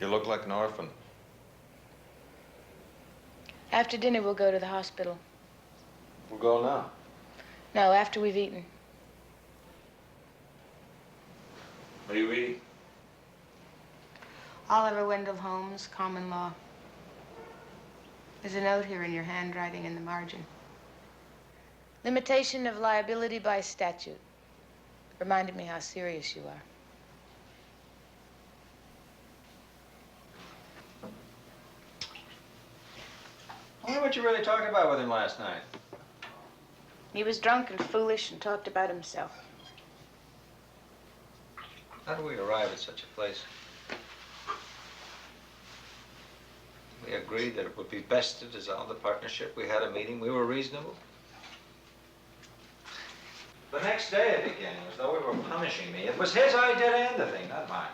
You look like an orphan. After dinner, we'll go to the hospital. We'll go now. No, after we've eaten. What are you reading? Oliver Wendell Holmes, Common Law. There's a note here in your handwriting in the margin. Limitation of liability by statute. Reminded me how serious you are. I wonder what you really talked about with him last night. He was drunk and foolish and talked about himself. How do we arrive at such a place? We agreed that it would be best to dissolve the partnership. We had a meeting. We were reasonable. The next day it began as though he were punishing me. It was his idea to end the thing, not mine.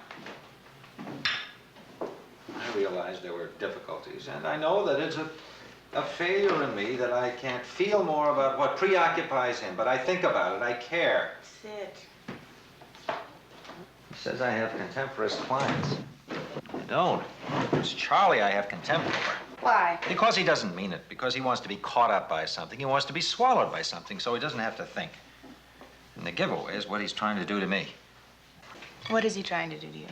I realized there were difficulties, and I know that it's a failure in me that I can't feel more about what preoccupies him, but I think about it. I care. Sit. He says I have contemporary clients. I don't. It's Charlie I have contempt for. Why? Because he doesn't mean it. Because he wants to be caught up by something. He wants to be swallowed by something so he doesn't have to think. And the giveaway is what he's trying to do to me. What is he trying to do to you?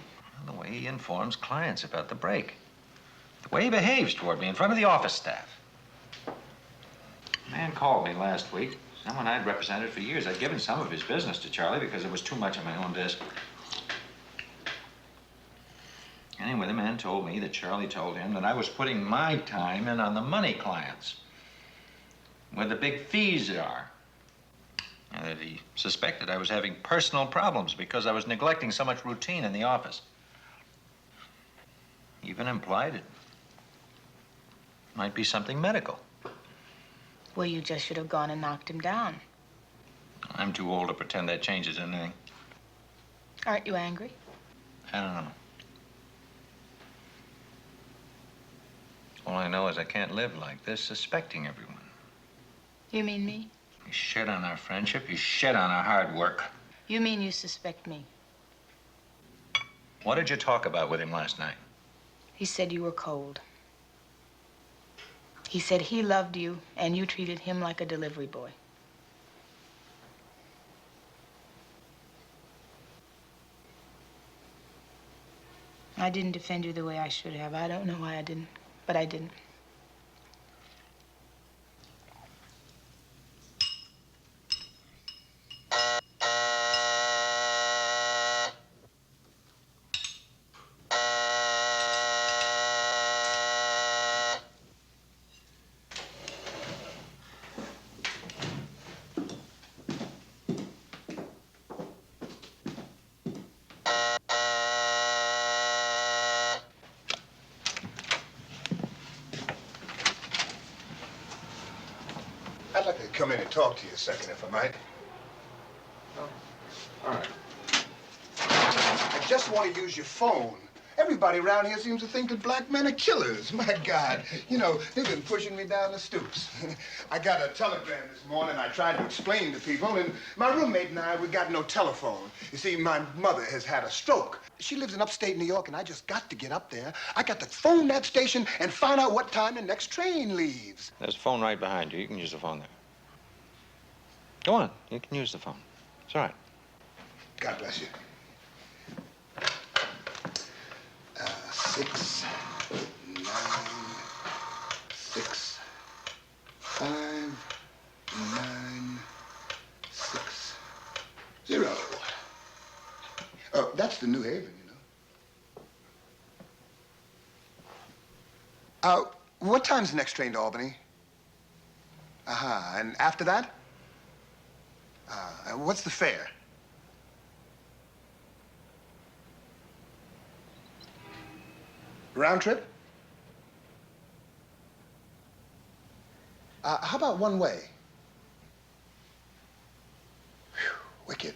The way he informs clients about the break. The way he behaves toward me in front of the office staff. A man called me last week. Someone I'd represented for years. I'd given some of his business to Charlie because it was too much on my own desk. Anyway, the man told me that Charlie told him that I was putting my time in on the money clients, where the big fees are. And that he suspected I was having personal problems because I was neglecting so much routine in the office. Even implied it might be something medical. Well, you just should have gone and knocked him down. I'm too old to pretend that changes anything. Aren't you angry? I don't know. All I know is I can't live like this, suspecting everyone. You mean me? You shit on our friendship, you shit on our hard work. You mean you suspect me? What did you talk about with him last night? He said you were cold. He said he loved you and you treated him like a delivery boy. I didn't defend you the way I should have. I don't know why I didn't, but I didn't. I'd like to come in and talk to you a second, if I might. Oh, all right. I just want to use your phone. Everybody around here seems to think that black men are killers. My God. You know, they've been pushing me down the stoops. I got a telegram this morning. I tried to explain to people, and my roommate and I, we got no telephone. You see, my mother has had a stroke. She lives in upstate New York, and I just got to get up there. I got to phone that station and find out what time the next train leaves. There's a phone right behind you. You can use the phone there. Go on. You can use the phone. It's all right. God bless you. 6, 9, 6, 5, 9, 6, 0. Oh, that's the New Haven, you know. What time's the next train to Albany? And after that? What's the fare? Round trip? How about one way? Whew, wicked.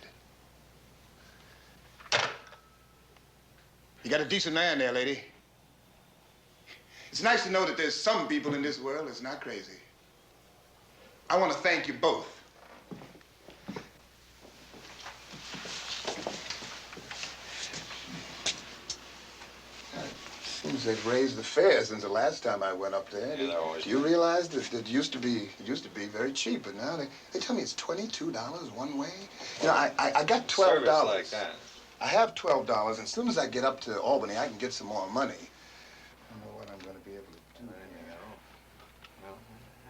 You got a decent man there, lady. It's nice to know that there's some people in this world that's not crazy. I want to thank you both. seems they've raised the fare since the last time I went up there. Yeah, they're always Do you realize that it used to be very cheap, but now they tell me it's $22 one way. You know, I got $12. Service like that. I have $12, and as soon as I get up to Albany, I can get some more money. I don't know what I'm going to be able to do. Well,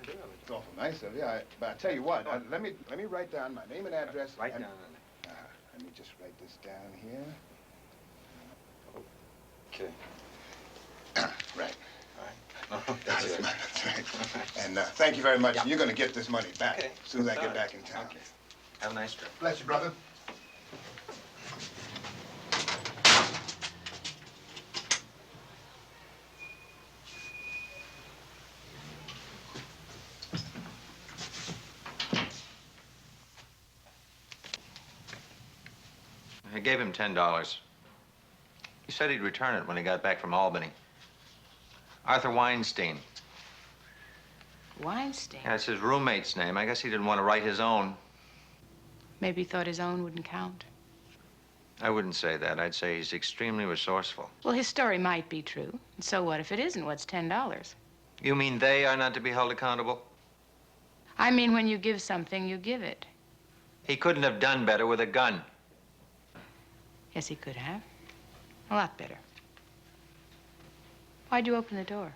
I do have it. It's awful nice of you. But I tell you what, let me write down my name and address. Write and, down. let me just write this down here. Okay. Right. All right. That's it. That's right. And thank you very much. You're going to get this money back Okay. as soon as I get back in town. Okay. Have a nice trip. Bless you, brother. I gave him $10. He said he'd return it when he got back from Albany. Arthur Weinstein. Weinstein? Yeah, it's his roommate's name. I guess he didn't want to write his own. Maybe he thought his own wouldn't count. I wouldn't say that. I'd say he's extremely resourceful. Well, his story might be true. And so what if it isn't? What's $10? You mean they are not to be held accountable? I mean, when you give something, you give it. He couldn't have done better with a gun. Yes, he could have. A lot better. Why'd you open the door?